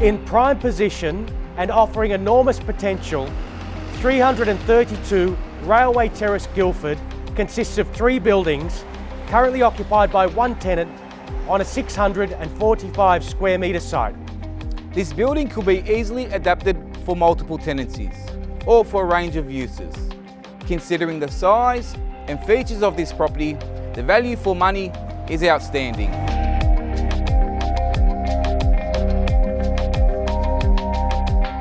In prime position and offering enormous potential, 332 Railway Terrace, Guildford consists of 3 buildings currently occupied by 1 tenant on a 645 square metre site. This building could be easily adapted for multiple tenancies or for a range of uses. Considering the size and features of this property, the value for money is outstanding.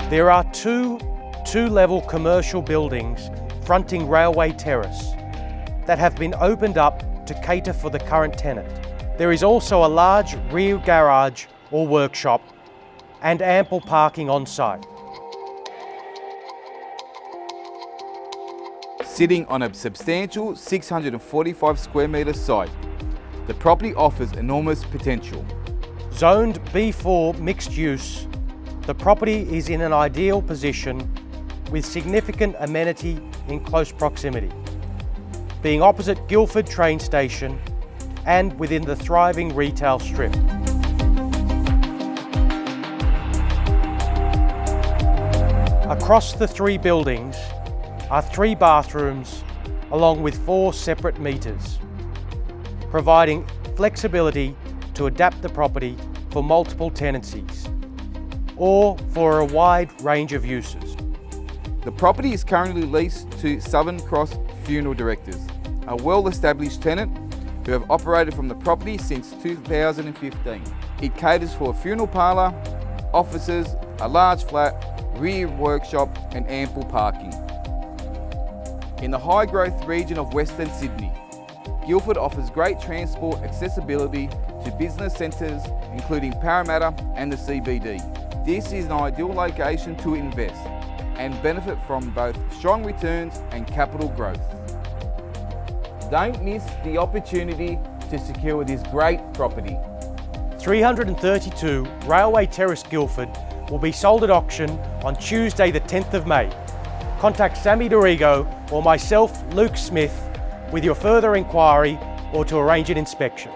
There are two-level commercial buildings fronting Railway Terrace that have been opened up to cater for the current tenant. There is also a large rear garage or workshop and ample parking on site. Sitting on a substantial 645 square metre site, the property offers enormous potential. Zoned B4 mixed use, the property is in an ideal position with significant amenity in close proximity, being opposite Guildford Train Station and within the thriving retail strip. Across the 3 buildings are 3 bathrooms along with 4 separate meters, providing flexibility to adapt the property for multiple tenancies or for a wide range of uses. The property is currently leased to Southern Cross Funeral Directors, a well-established tenant who have operated from the property since 2015. It caters for a funeral parlour, offices, a large flat, rear workshop and ample parking. In the high-growth region of Western Sydney, Guildford offers great transport accessibility to business centres including Parramatta and the CBD. This is an ideal location to invest and benefit from both strong returns and capital growth. Don't miss the opportunity to secure this great property. 332 Railway Terrace, Guildford will be sold at auction on Tuesday the 10th of May. Contact Sammy Dorigo or myself, Luke Smith, with your further inquiry or to arrange an inspection.